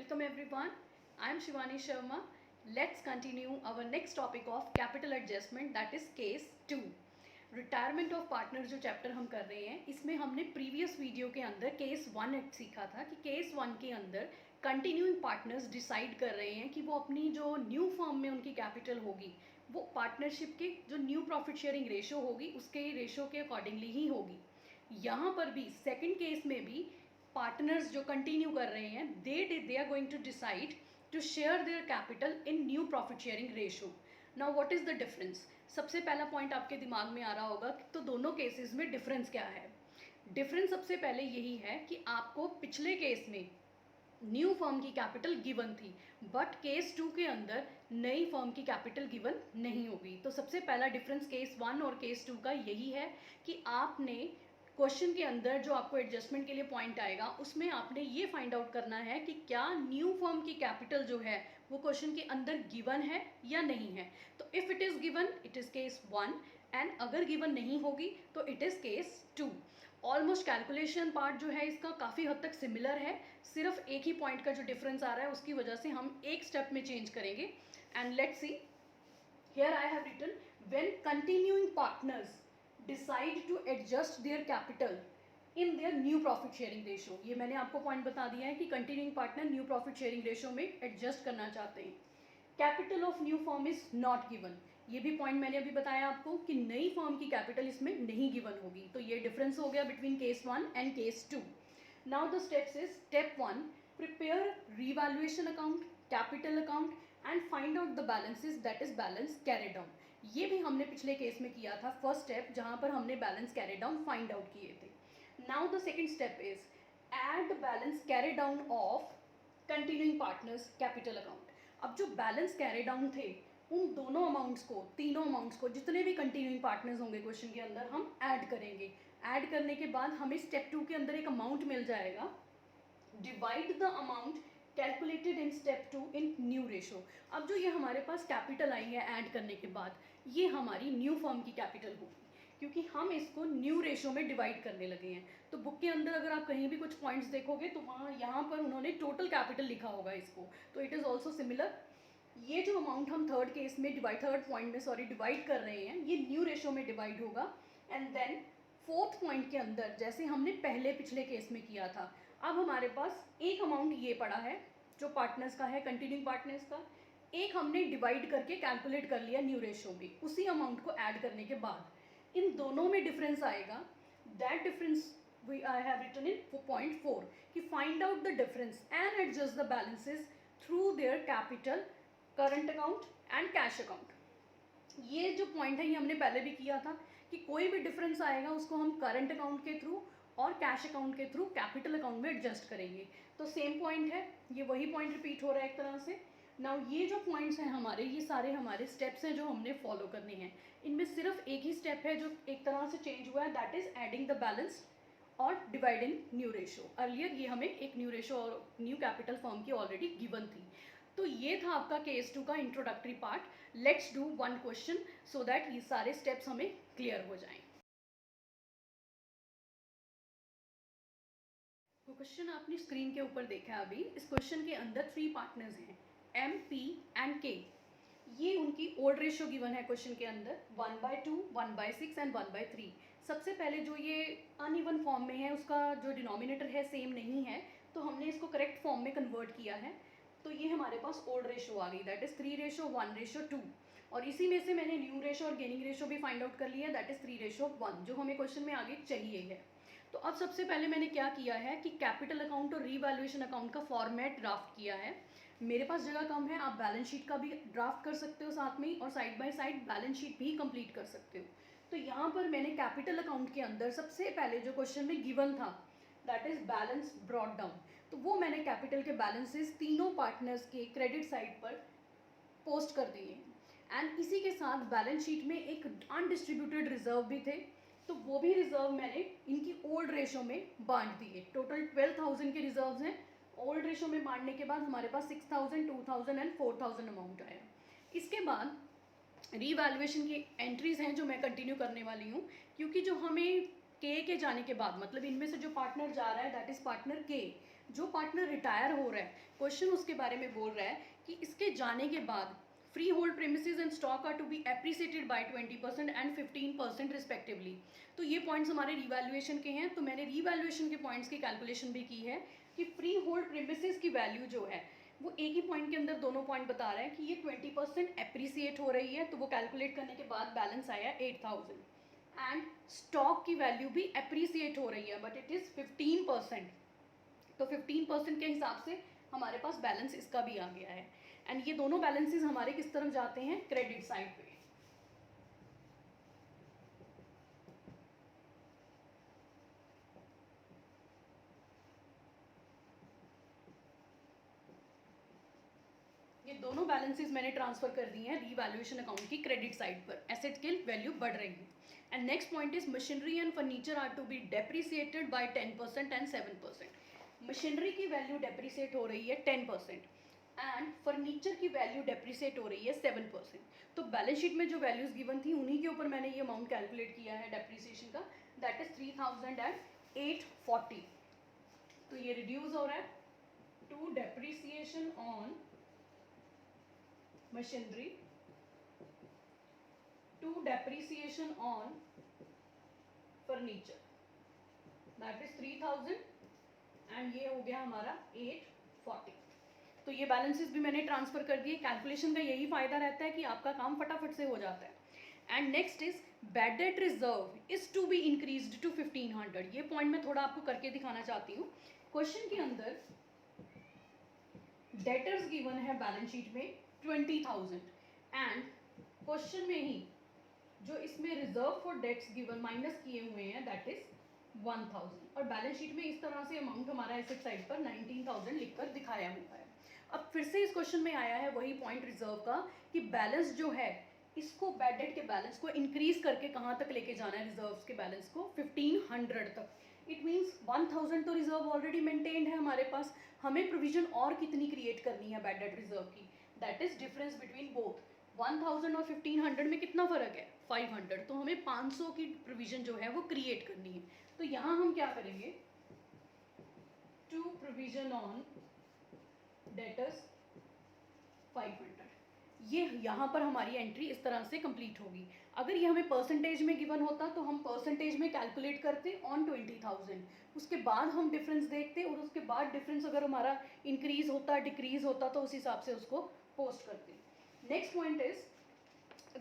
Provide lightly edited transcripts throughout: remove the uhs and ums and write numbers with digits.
Welcome everyone. I am Shivani Sharma. Let's continue our next topic of capital adjustment, that is case 2. Retirement of partner जो chapter हम कर रहे हैं, इसमें हमने प्रीवियस वीडियो के अंदर केस 1 सीखा था कि केस 1 के अंदर कंटिन्यूइंग पार्टनर्स डिसाइड कर रहे हैं कि वो अपनी जो न्यू फर्म में उनकी कैपिटल होगी वो पार्टनरशिप के जो न्यू प्रॉफिट शेयरिंग रेशो होगी उसके रेशो के अकॉर्डिंगली ही होगी। यहाँ पर भी सेकंड केस में भी पार्टनर्स जो कंटिन्यू कर रहे हैं they are going to decide to share their capital in new profit sharing ratio. Now what is the difference? सबसे पहला पॉइंट आपके दिमाग में आ रहा होगा कि तो दोनों केसेस में डिफरेंस क्या है। डिफरेंस सबसे पहले यही है कि आपको पिछले केस में न्यू फर्म की कैपिटल गिवन थी, बट केस 2 के अंदर नई फर्म की कैपिटल गिवन नहीं होगी। तो सबसे पहला डिफरेंस केस 1 और केस 2 का यही है कि आपने क्वेश्चन के अंदर जो आपको एडजस्टमेंट के लिए पॉइंट आएगा उसमें आपने ये फाइंड आउट करना है कि क्या न्यू फर्म की कैपिटल जो है वो क्वेश्चन के अंदर गिवन है या नहीं है। तो if it is given it is case 1 and अगर गिवन नहीं होगी तो it is case 2। Almost calculation part जो है इसका काफ़ी हद तक सिमिलर है, सिर्फ एक ही पॉइंट का जो डिफरेंस आ रहा है उसकी वजह से हम एक स्टेप में चेंज करेंगे। And let's see, here I have written when continuing partners decide to adjust their capital in their new profit sharing ratio। ये मैंने आपको पॉइंट बता दिया है कि continuing partner new profit sharing ratio में एडजस्ट करना चाहते हैं। Capital of new firm is not given, ये भी पॉइंट मैंने अभी बताया आपको कि नई फर्म की कैपिटल इसमें नहीं गिवन होगी। तो ये डिफरेंस हो गया between case 1 and case 2। Now the steps is step 1, prepare revaluation account, capital account and find out the balances, that is balance carry down. ये भी हमने पिछले केस में किया था, फर्स्ट स्टेप जहां पर हमने balance carry down find out किए थे। Now the second step is add balance carry down of continuing partners capital account. अब जो बैलेंस कैरी डाउन थे उन दोनों अमाउंट्स को, तीनों अमाउंट्स को, जितने भी कंटिन्यूइंग पार्टनर्स होंगे क्वेश्चन के अंदर हम ऐड करेंगे। ऐड करने के बाद हमें स्टेप 2 के अंदर एक अमाउंट मिल जाएगा। Divide the amount calculated in step 2 in new ratio. अब जो ये हमारे पास कैपिटल आई है ऐड करने के बाद, ये हमारी न्यू फर्म की कैपिटल होगी क्योंकि हम इसको न्यू रेशो में डिवाइड करने लगे हैं। तो बुक के अंदर अगर आप कहीं भी कुछ पॉइंट्स देखोगे तो वहाँ यहाँ पर उन्होंने टोटल कैपिटल लिखा होगा इसको, तो इट इज़ ऑल्सो सिमिलर। ये जो अमाउंट हम थर्ड पॉइंट में डिवाइड कर रहे हैं ये न्यू रेशो में डिवाइड होगा। एंड देन फोर्थ पॉइंट के अंदर जैसे हमने पहले पिछले केस में किया था, अब हमारे पास एक अमाउंट ये पड़ा है जो पार्टनर्स का है, कंटिन्यूइंग पार्टनर्स का, एक हमने डिवाइड करके कैलकुलेट कर लिया न्यू रेशो में। उसी अमाउंट को ऐड करने के बाद इन दोनों में डिफरेंस आएगा। That difference I have written in point 4 कि find out the difference and adjust the balances through their capital, current account and cash account. ये जो पॉइंट है ये हमने पहले भी किया था कि कोई भी डिफरेंस आएगा उसको हम करंट अकाउंट के थ्रू और कैश अकाउंट के थ्रू कैपिटल अकाउंट में एडजस्ट करेंगे। तो सेम पॉइंट है, ये वही पॉइंट रिपीट हो रहा है एक तरह से। नाउ ये जो पॉइंट्स हैं हमारे, ये सारे हमारे स्टेप्स हैं जो हमने फॉलो करने हैं। इनमें सिर्फ एक ही स्टेप है जो एक तरह से चेंज हुआ है, that is adding the balance और डिवाइडिंग न्यू रेशो। अर्लियर ये हमें एक न्यू रेशो और न्यू कैपिटल फर्म की ऑलरेडी गिवन थी। तो ये था आपका केस 2 का introductory part. Let's do one question so that ये सारे स्टेप्स हमें क्लियर हो जाएं। तो क्वेश्चन आपने स्क्रीन के ऊपर देखा अभी। इस क्वेश्चन के अंदर 3 पार्टनर्स हैं, एम, पी एंड के। ये उनकी ओल्ड रेशियो गिवन है क्वेश्चन के अंदर 1/2, 1/6 एंड 1/3। सबसे पहले जो ये अनइवन फॉर्म में है उसका जो डिनोमिनेटर है सेम नहीं है, तो हमने इसको करेक्ट फॉर्म में कन्वर्ट किया है। तो ये हमारे पास ओल्ड रेशो आ गई, दैट इज़ 3:1:2। और इसी में से मैंने न्यू रेशो और गेनिंग रेशो भी फाइंड आउट कर लिया, दैट इज़ 3:1, जो हमें क्वेश्चन में आगे चाहिए है। तो अब सबसे पहले मैंने क्या किया है कि कैपिटल अकाउंट और रीवैल्यूएशन अकाउंट का फॉर्मेट ड्राफ्ट किया है। मेरे पास जगह कम है, आप बैलेंस शीट का भी ड्राफ्ट कर सकते हो साथ में, और side by side balance sheet भी कंप्लीट कर सकते हो। तो यहाँ पर मैंने कैपिटल अकाउंट के अंदर सबसे पहले जो क्वेश्चन में गिवन था that is balance brought down, तो वो मैंने कैपिटल के बैलेंसेस तीनों पार्टनर्स के क्रेडिट साइड पर पोस्ट कर दिए। एंड इसी के साथ बैलेंस शीट में एक अनडिस्ट्रीब्यूटेड रिजर्व भी थे, तो वो भी रिजर्व मैंने इनकी ओल्ड रेशो में बांट दिए। टोटल 12,000 के रिजर्व्स हैं। ओल्ड रेशो में बांटने के बाद हमारे पास 6,000, 2,000 एंड 4,000 अमाउंट आया। इसके बाद रीवैल्यूएशन की एंट्रीज हैं जो मैं कंटिन्यू करने वाली हूँ, क्योंकि जो हमें के जाने के बाद, मतलब इनमें से जो पार्टनर जा रहा है दैट इज़ पार्टनर के, जो पार्टनर रिटायर हो रहा है, क्वेश्चन उसके बारे में बोल रहा है कि इसके जाने के बाद freehold premises and stock are to be appreciated by 20% and 15% respectively. तो ये पॉइंट्स हमारे रीवैल्यूएशन के हैं, तो मैंने रीवैल्यूएशन के पॉइंट्स की कैलकुलेशन भी की है कि फ्री होल्ड प्रेमिसेस की वैल्यू जो है वो एक ही पॉइंट के अंदर दोनों पॉइंट बता रहा है कि ये 20% एप्रिसिएट हो रही है, तो वो कैलकुलेट करने के बाद बैलेंस आया 8000। एंड स्टॉक की वैल्यू भी एप्रिसिएट हो रही है बट इट इज़ 15%, तो 15% के हिसाब से हमारे पास बैलेंस इसका भी आ गया है। एंड ये दोनों बैलेंसेस हमारे किस तरफ जाते हैं, क्रेडिट साइड पे। ये दोनों बैलेंसेस मैंने ट्रांसफर कर दिए हैं रीवैल्यूएशन अकाउंट की क्रेडिट साइड पर, एसेट की वैल्यू बढ़ रही है। And next point is machinery and furniture are to be depreciated by 10% and 7%। Machinery की वैल्यू डेप्रिसिएट हो रही है 10% एंड फर्नीचर की वैल्यू डेप्रिसिएट हो रही है 7%। तो बैलेंस शीट में जो वैल्यूज गिवन थी उन्हीं के ऊपर मैंने ये अमाउंट कैलकुलेट किया है डेप्रिसिएशन का, दैट इज 3840। तो ये रिड्यूस हो रहा है to depreciation on machinery to depreciation on furniture, that is 3000 and ये हो गया हमारा 840। तो ये बैलेंसेस भी मैंने ट्रांसफर कर दिए। कैलकुलेशन का यही फायदा रहता है कि आपका काम फटाफट से हो जाता है। And next is bad debt reserve is to be increased to 1500। ये पॉइंट मैं थोड़ा आपको करके दिखाना चाहती हूँ। क्वेश्चन के अंदर डेटर्स गिवन है बैलेंस शीट में 20,000 एंड क्वेश्चन में ही जो इसमें reserve for debts given minus किए हुए हैं दैट इज 1000 और बैलेंस शीट में इस तरह से अमाउंट हमारा एसेट साइड पर 19,000 लिखकर दिखाया हुआ है। अब फिर से इस क्वेश्चन में आया है वही पॉइंट रिजर्व का कि बैलेंस जो है इसको बैड डेट के बैलेंस को इंक्रीज करके कहाँ तक लेके जाना है, रिजर्व्स के बैलेंस को 1500 तक। इट मीन्स 1000 तो रिजर्व ऑलरेडी मेंटेन्ड है हमारे पास, हमें प्रोविजन और कितनी क्रिएट करनी है बैड डेट रिजर्व की, that is difference between both. 1000 और 1500 में कितना फर्क है, 500। तो हमें 500 की प्रोविजन जो है वो क्रिएट करनी है। तो यहाँ हम क्या करेंगे, टू प्रोविजन ऑन डेटर्स 500, ये यहाँ पर हमारी एंट्री इस तरह से कंप्लीट होगी। अगर ये हमें परसेंटेज में गिवन होता तो हम परसेंटेज में कैलकुलेट करते ऑन 20,000, उसके बाद हम डिफरेंस देखते और उसके बाद डिफरेंस अगर हमारा इंक्रीज होता डिक्रीज होता तो उस हिसाब से उसको पोस्ट करते। Next point is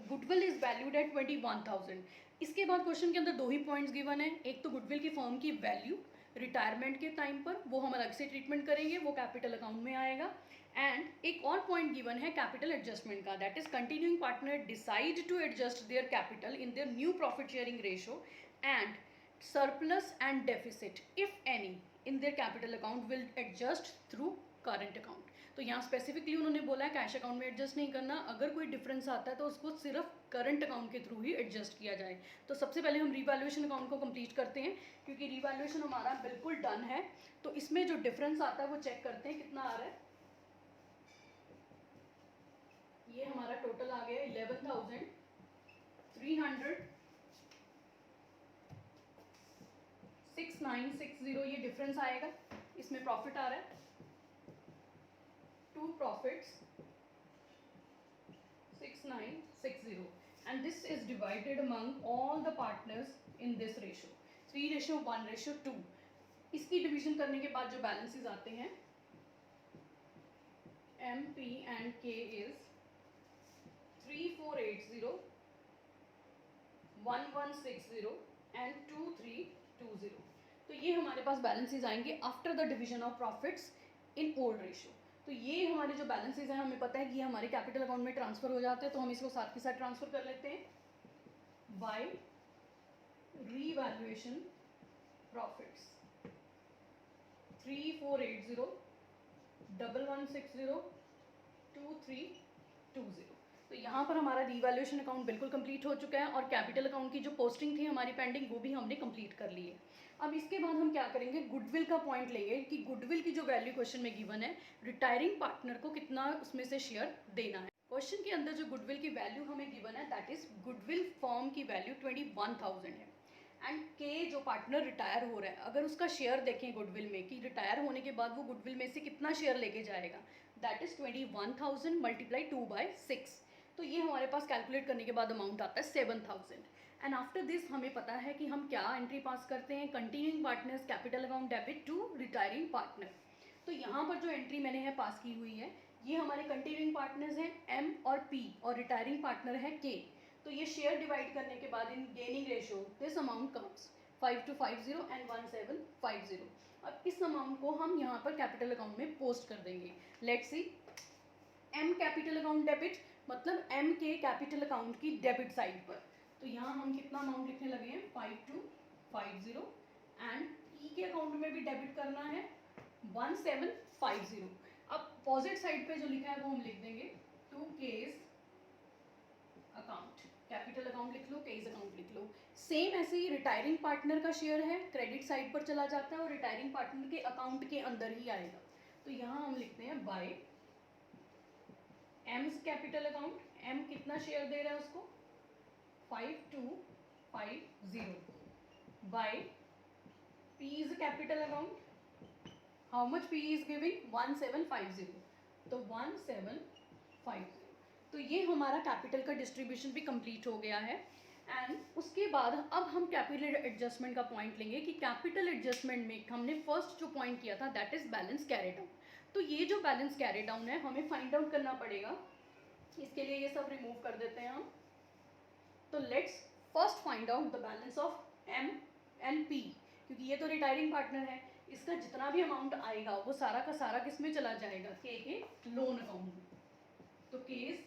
goodwill is valued at 21,000। इसके बाद क्वेश्चन के अंदर दो ही पॉइंट्स गिवन है, एक तो गुडविल की फर्म की वैल्यू रिटायरमेंट के टाइम पर, वो हम अलग से ट्रीटमेंट करेंगे, वो कैपिटल अकाउंट में आएगा। एंड एक और पॉइंट गिवन है कैपिटल एडजस्टमेंट का, that is continuing partner decide to adjust their capital in their new profit sharing ratio and surplus and deficit if any in their capital account will adjust through current account. तो यहाँ specifically उन्होंने बोला है cash account में adjust नहीं करना, अगर कोई डिफरेंस आता है तो उसको सिर्फ करंट अकाउंट के थ्रू ही एडजस्ट किया जाए। तो सबसे पहले हम रीवैल्यूएशन अकाउंट को कंप्लीट करते हैं क्योंकि रीवैल्यूएशन हमारा बिल्कुल डन है। तो इसमें जो डिफरेंस आता है वो चेक करते हैं कितना आ रहा है। ये हमारा टोटल आ गया 11,36960, ये डिफरेंस आएगा। इसमें प्रॉफिट आ रहा है, to profits 6960 and this is divided among all the partners in this ratio 3:1:2। इसकी डिवीजन करने के बाद जो बैलेंसेस आते हैं M, P and K is 3480, 1160 and 2320। तो ये हमारे पास बैलेंसेस आएंगे after the division of profits in old ratio. तो ये हमारे जो बैलेंसेस हैं हमें पता है कि ये हमारे कैपिटल अकाउंट में ट्रांसफर हो जाते हैं, तो हम इसको साथ के साथ ट्रांसफर कर लेते हैं बाय रीवैल्यूएशन प्रॉफिट्स 3480, 1160, 2320। तो यहाँ पर हमारा रीवैल्यूएशन अकाउंट बिल्कुल कंप्लीट हो चुका है और कैपिटल अकाउंट की जो पोस्टिंग थी हमारी पेंडिंग वो भी हमने कंप्लीट कर ली है। अब इसके बाद हम क्या करेंगे, गुडविल का पॉइंट लेंगे कि गुडविल की जो वैल्यू क्वेश्चन में गिवन है रिटायरिंग पार्टनर को कितना उसमें से शेयर देना है। क्वेश्चन के अंदर जो गुडविल की वैल्यू हमें गिवन है दैट इज गुडविल फर्म की वैल्यू 21,000 है एंड के जो पार्टनर रिटायर हो रहा है, अगर उसका शेयर देखें गुडविल में कि रिटायर होने के बाद वो गुडविल में से कितना शेयर लेके जाएगा, दैट इज़ 21,000 मल्टीप्लाई 2/6। तो ये हमारे पास कैलकुलेट करने के बाद अमाउंट आता है 7,000। एंड आफ्टर दिस हमें पता है कि हम क्या एंट्री पास करते हैं, continuing partners capital account debit to retiring partner. तो यहाँ पर जो एंट्री मैंने है पास की हुई है, ये हमारे कंटिन्यूइंग पार्टनर्स हैं एम और पी, और रिटायरिंग पार्टनर है के। तो ये शेयर डिवाइड करने के बाद in gaining ratio this amount comes 5250 and 1750। अब इस अमाउंट को हम यहाँ पर कैपिटल अकाउंट में पोस्ट कर देंगे। Let's see, M capital account debit मतलब एम के कैपिटल अकाउंट की डेबिट साइड पर, तो यहाँ हम कितना अमाउंट लिखने लगे हैं 5250, एंड ई के अकाउंट में भी डेबिट करना है 1750। अब पॉजिट साइड पे जो लिखा है वो हम लिख देंगे to cash account, capital account लिख लो, केस अकाउंट लिख लो। सेम ऐसे ही रिटायरिंग पार्टनर का शेयर है, क्रेडिट साइड पर चला जाता है और रिटायरिंग पार्टनर के अकाउंट के अंदर ही आएगा। तो यहाँ हम लिखते हैं by M's capital account, M कितना शेयर दे रहा है उसको 5250, by P's capital account, how much P is giving 1750, तो 1750। तो ये हमारा कैपिटल का डिस्ट्रीब्यूशन भी कंप्लीट हो गया है। एंड उसके बाद अब हम कैपिटल एडजस्टमेंट का पॉइंट लेंगे कि कैपिटल एडजस्टमेंट में हमने फर्स्ट जो पॉइंट किया था that is balance carry down. तो ये जो बैलेंस कैरी डाउन है हमें फाइंड आउट करना पड़ेगा, इसके लिए ये सब रिमूव कर देते हैं हम। तो let's first find out the balance of M and P, क्योंकि ये तो रिटायरिंग पार्टनर है, इसका जितना भी अमाउंट आएगा वो सारा का सारा किस में चला जाएगा, के लोन अकाउंट में। तो केस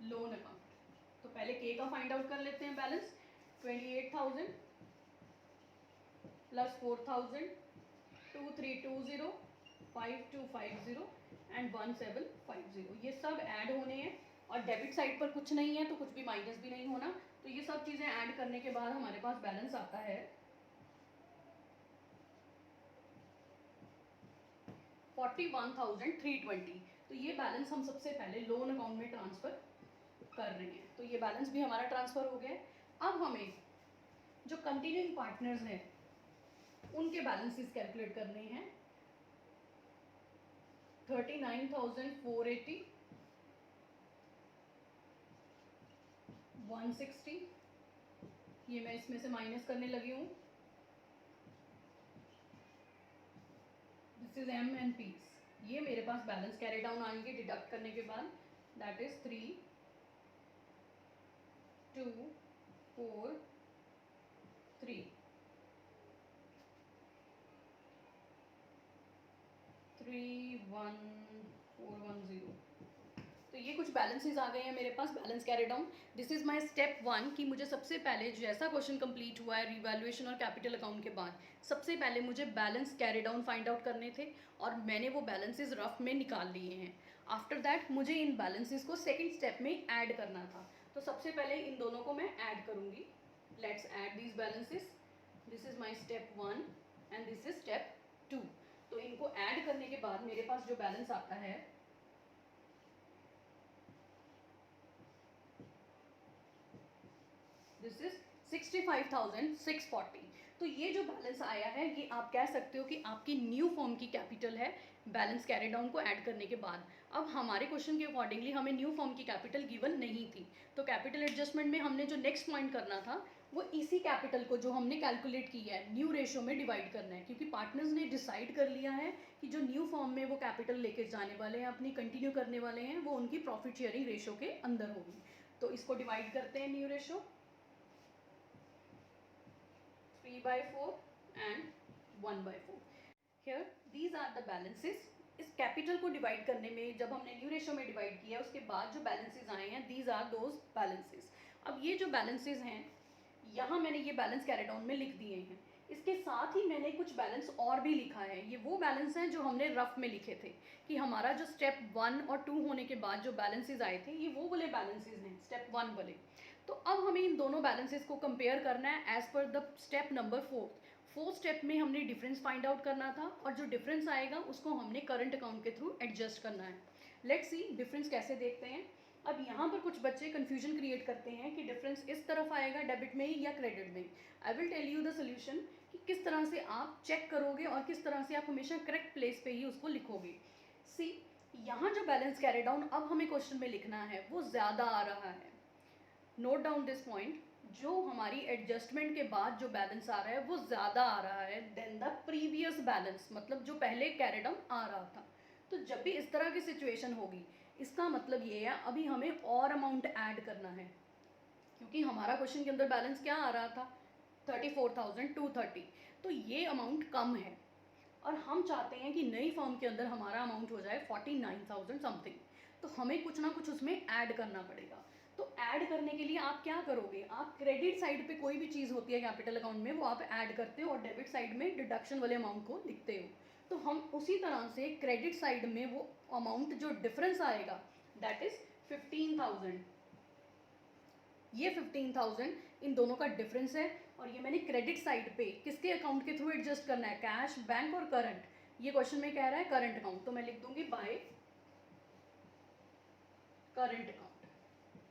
लोन अकाउंट, तो पहले के का फाइंड आउट कर लेते हैं बैलेंस, 28,000 प्लस 4,000, 2320, 5250 एंड 1750। ये सब ऐड होने हैं और डेबिट साइड पर कुछ नहीं है तो कुछ भी माइनस भी नहीं होना। तो ये सब चीज़ें ऐड करने के बाद हमारे पास बैलेंस आता है 41,320। तो ये बैलेंस हम सबसे पहले लोन अकाउंट में ट्रांसफ़र कर रहे हैं, तो ये बैलेंस भी हमारा ट्रांसफ़र हो गया है। अब हमें जो कंटिन्यूइंग पार्टनर्स हैं उनके बैलेंसेस कैलकुलेट करने हैं। 39,480, 160, ये मैं इसमें से माइनस करने लगी हूँ, this is M and P's. ये मेरे पास बैलेंस कैरी डाउन आएंगे डिडक्ट करने के बाद, दैट इज 3, 2, 4, 3, 31410। तो ये कुछ बैलेंसेस आ गए हैं मेरे पास, balance carry down. This is my step 1 कि मुझे सबसे पहले जैसा क्वेश्चन कंप्लीट हुआ है रिवैल्यूएशन और कैपिटल अकाउंट के बाद, सबसे पहले मुझे balance carry down find out करने थे और मैंने वो बैलेंसेस रफ में निकाल लिए हैं। आफ्टर दैट मुझे इन बैलेंसेस को सेकेंड स्टेप में ऐड करना था, तो सबसे पहले इन दोनों को मैं ऐड करूँगी। Let's add these balances, this is my step 1 and this is step 2। तो इनको ऐड करने के बाद मेरे पास जो बैलेंस आता है दिस इज 65,640। तो ये जो बैलेंस आया है ये आप कह सकते हो कि आपकी न्यू फॉर्म की कैपिटल है बैलेंस कैरी डाउन को ऐड करने के बाद। अब हमारे क्वेश्चन के अकॉर्डिंगली हमें न्यू फॉर्म की कैपिटल गिवन नहीं थी, तो कैपिटल एडजस्टमेंट में हमने जो नेक्स्ट पॉइंट करना था वो इसी कैपिटल को जो हमने कैलकुलेट किया है न्यू रेशो में डिवाइड करना है, क्योंकि पार्टनर्स ने डिसाइड कर लिया है कि जो न्यू फॉर्म में वो कैपिटल लेके जाने वाले हैं, अपनी कंटिन्यू करने वाले हैं, वो उनकी प्रॉफिट शेयरिंग रेशो के अंदर होगी। तो इसको डिवाइड करते हैं new ratio 3/4 and 1/4। Here these are the balances। इस कैपिटल को डिवाइड करने में जब हमने न्यू रेशो में डिवाइड किया उसके बाद जो बैलेंसेस आए हैं दीज आर दोज बैलेंसेस। अब ये जो बैलेंसेस हैं यहाँ मैंने ये बैलेंस कैरी डाउन में लिख दिए हैं, इसके साथ ही मैंने कुछ बैलेंस और भी लिखा है। ये वो बैलेंस हैं जो हमने रफ में लिखे थे कि हमारा जो स्टेप 1 और 2 होने के बाद जो बैलेंसेस आए थे ये वो वाले बैलेंसेस हैं, स्टेप 1 वाले। तो अब हमें इन दोनों बैलेंसेस को कंपेयर करना है as per the step number 4 step में हमने डिफरेंस फाइंड आउट करना था और जो डिफरेंस आएगा उसको हमने करंट अकाउंट के थ्रू एडजस्ट करना है। लेट्स सी डिफरेंस कैसे देखते हैं। अब यहाँ पर कुछ बच्चे कन्फ्यूजन क्रिएट करते हैं कि डिफरेंस इस तरफ आएगा डेबिट में या क्रेडिट में। I will tell you the solution कि किस तरह से आप चेक करोगे और किस तरह से आप हमेशा करेक्ट प्लेस पे ही उसको लिखोगे। सी, यहाँ जो बैलेंस कैरी डाउन अब हमें क्वेश्चन में लिखना है वो ज़्यादा आ रहा है। नोट डाउन दिस पॉइंट, जो हमारी एडजस्टमेंट के बाद जो बैलेंस आ रहा है वो ज़्यादा आ रहा है देन द प्रीवियस बैलेंस, मतलब जो पहले कैरी डाउन आ रहा था। तो जब भी इस तरह की सिचुएशन होगी इसका मतलब ये है अभी हमें और अमाउंट ऐड करना है, क्योंकि हमारा क्वेश्चन के अंदर बैलेंस क्या आ रहा था 34,230, तो ये अमाउंट कम है और हम चाहते हैं कि नई फॉर्म के अंदर हमारा अमाउंट हो जाए 49,000 समथिंग, तो हमें कुछ ना कुछ उसमें ऐड करना पड़ेगा। तो ऐड करने के लिए आप क्या करोगे, आप क्रेडिट साइड पे कोई भी चीज़ होती है कैपिटल अकाउंट में वो आप ऐड करते हो और डेबिट साइड में डिडक्शन वाले अमाउंट को लिखते हो। तो हम उसी तरह से क्रेडिट साइड में वो अमाउंट जो डिफरेंस आएगा दैट इज़ 15,000, ये 15,000 इन दोनों का डिफरेंस है और ये मैंने क्रेडिट साइड पे किसके अकाउंट के थ्रू एडजस्ट करना है, कैश, बैंक और करंट। ये क्वेश्चन में कह रहा है करंट अकाउंट, तो मैं लिख दूंगी बाय करंट अकाउंट।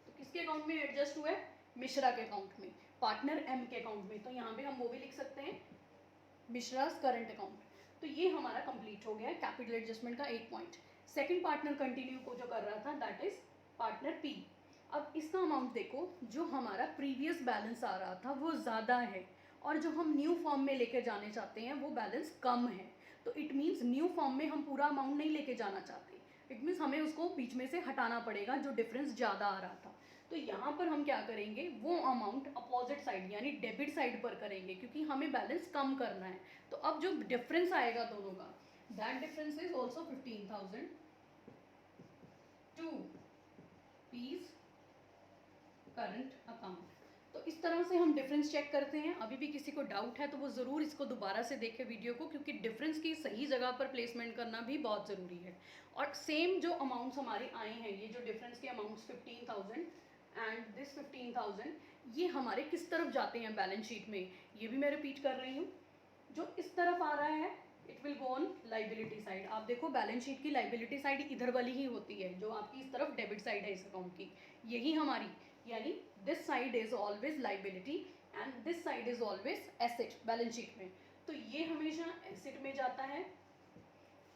तो किसके अकाउंट में एडजस्ट हुआ है, मिश्रा के अकाउंट में, पार्टनर एम के अकाउंट में, तो यहाँ पे हम वो भी लिख सकते हैं मिश्रास करंट अकाउंट। तो ये हमारा कंप्लीट हो गया कैपिटल एडजस्टमेंट का एक पॉइंट। सेकंड पार्टनर कंटिन्यू को जो कर रहा था दैट इज पार्टनर पी। अब इसका अमाउंट देखो, जो हमारा प्रीवियस बैलेंस आ रहा था वो ज़्यादा है और जो हम न्यू फॉर्म में लेके जाने चाहते हैं वो बैलेंस कम है। तो इट मीन्स न्यू फॉर्म में हम पूरा अमाउंट नहीं लेके जाना चाहते, इट मीन्स हमें उसको बीच में से हटाना पड़ेगा जो डिफरेंस ज़्यादा आ रहा था। तो यहाँ पर हम क्या करेंगे, वो अमाउंट अपोजिट साइड यानी डेबिट साइड पर करेंगे क्योंकि हमें बैलेंस कम करना है। तो अब जो डिफरेंस आएगा दोनों का that difference is also 15,000 to P's current account. तो इस तरह से हम डिफरेंस चेक करते हैं। अभी भी किसी को डाउट है तो वो ज़रूर इसको दोबारा से देखे वीडियो को, क्योंकि डिफरेंस की सही जगह पर प्लेसमेंट करना भी बहुत ज़रूरी है। और सेम जो अमाउंट्स हमारे आए हैं, ये जो डिफरेंस के अमाउंट्स 15,000 एंड दिस 15,000, ये हमारे किस तरफ जाते हैं बैलेंस शीट में, ये भी मैं रिपीट कर रही हूँ। जो इस तरफ आ रहा है it will go on liability side. आप देखो बैलेंस शीट की लाइबिलिटी साइड इधर वाली ही होती है, जो आपकी इस तरफ डेबिट साइड है इस अकाउंट की, यही हमारी, यानी this side is always liability and this side is always asset balance sheet में। तो ये हमेशा एसेट में जाता है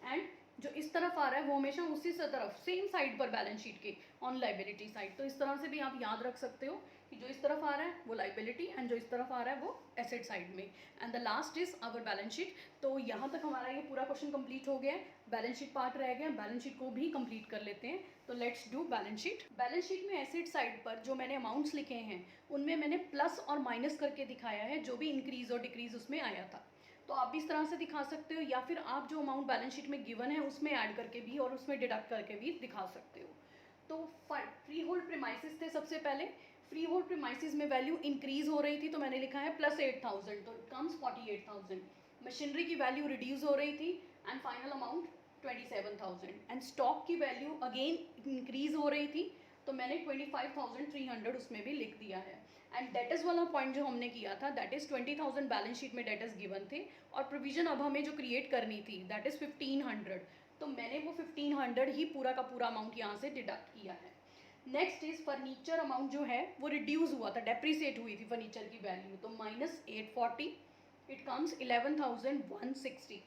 एंड जो इस तरफ आ रहा है वो हमेशा उसी से तरफ सेम साइड पर बैलेंस शीट के ऑन लाइबिलिटी साइड। तो इस तरह से भी आप याद रख सकते हो कि जो इस तरफ आ रहा है वो लाइबिलिटी एंड जो इस तरफ आ रहा है वो एसेट साइड में, and the last is our balance sheet. तो यहाँ तक हमारा ये पूरा क्वेश्चन कंप्लीट हो गया है, बैलेंस शीट पार्ट रह गया, बैलेंस शीट को भी कंप्लीट कर लेते हैं। तो let's do balance sheet. Balance sheet में एसेट साइड पर जो मैंने अमाउंट्स लिखे हैं उनमें मैंने प्लस और माइनस करके दिखाया है जो भी इंक्रीज और डिक्रीज उसमें आया था। तो आप भी इस तरह से दिखा सकते हो या फिर आप जो अमाउंट बैलेंस शीट में गिवन है उसमें ऐड करके भी और उसमें डिडक्ट करके भी दिखा सकते हो। तो फ्री होल्ड प्रीमाइसिस थे सबसे पहले, फ्री होल्ड प्रीमाइसिस में वैल्यू इंक्रीज हो रही थी तो मैंने लिखा है +8,000, तो इट कम्स 48,000। मशीनरी की वैल्यू रिड्यूस हो रही थी and final amount 27,000 and stock की वैल्यू अगेन इंक्रीज हो रही थी तो मैंने 25,300 उसमें भी लिख दिया है। एंड डेटर्स वाला पॉइंट जो हमने किया था दैट इज़ 20,000 बैलेंस शीट में डेटर्स गिवन थे और प्रोविजन अब हमें जो क्रिएट करनी थी दैट इज़ 1,500, तो मैंने वो 1,500 ही पूरा का पूरा अमाउंट यहाँ से डिडक्ट किया है। नेक्स्ट इज फर्नीचर अमाउंट जो है वो रिड्यूस हुआ था, डेप्रीसिएट हुई थी फर्नीचर की वैल्यू, तो -840, इट कम्स 11,160।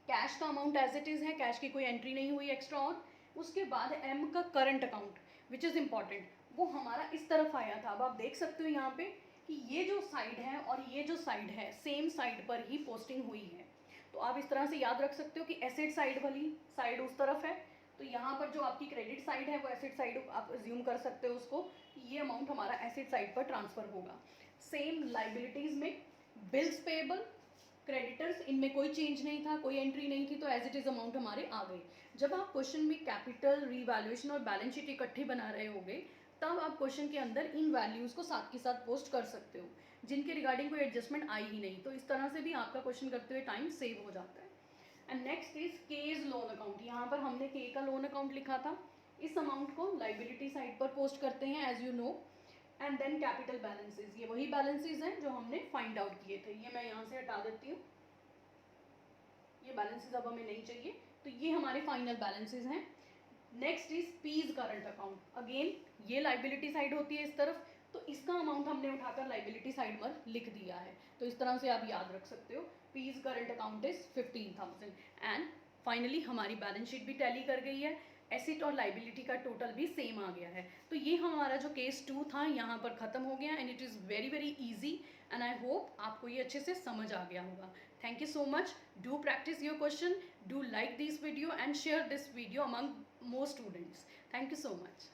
कैश का अमाउंट एज इट इज़ है, कैश की कोई एंट्री नहीं हुई एक्स्ट्रा और। उसके बाद एम का current account which is important, वो हमारा इस तरफ आया था। अब आप देख सकते हो यहाँ पे कि ये जो साइड है और ये जो साइड है सेम साइड पर ही पोस्टिंग हुई है। तो आप इस तरह से याद रख सकते हो कि एसेट साइड वाली साइड उस तरफ है, तो यहाँ पर जो आपकी क्रेडिट साइड है वो एसेट साइड आप अज्यूम कर सकते हो उसको कि ये अमाउंट हमारा एसेट साइड पर ट्रांसफ़र होगा। सेम लाइबिलिटीज़ में बिल्स पेबल, क्रेडिटर्स, इनमें कोई चेंज नहीं था, कोई एंट्री नहीं थी, तो एज इट इज़ अमाउंट हमारे आ गए। जब आप क्वेश्चन में कैपिटल, रीवैल्यूएशन और बैलेंस शीट इकट्ठी बना रहे होगे तब आप क्वेश्चन के अंदर इन वैल्यूज़ को साथ के साथ पोस्ट कर सकते हो जिनके रिगार्डिंग कोई एडजस्टमेंट आई ही नहीं, तो इस तरह से भी आपका क्वेश्चन करते हुए टाइम सेव हो जाता है। And next is cash loan account. यहाँ पर हमने के का लोन अकाउंट लिखा था, इस अमाउंट को लाइबिलिटी साइड पर पोस्ट करते हैं as you know. And then capital balances, ये वही बैलेंसेज हैं जो हमने फाइंड आउट किए थे, ये मैं यहाँ से हटा देती हूँ, ये बैलेंसेज अब हमें नहीं चाहिए, तो ये हमारे फाइनल बैलेंसेज हैं। Next is P's current account, again ये लाइबिलिटी साइड होती है इस तरफ, तो इसका अमाउंट हमने उठाकर लाइबिलिटी साइड पर लिख दिया है, तो इस तरह से आप याद रख सकते हो। P's current account is 15,000 and finally हमारी बैलेंस शीट भी टैली कर गई है, एसेट और लाइबिलिटी का टोटल भी सेम आ गया है। तो ये हमारा जो केस 2 था यहाँ पर ख़त्म हो गया and it is very very easy and I hope आपको ये अच्छे से समझ आ गया होगा। Thank you so much, do practice your question, do like this video and share this video among more students. Thank you so much.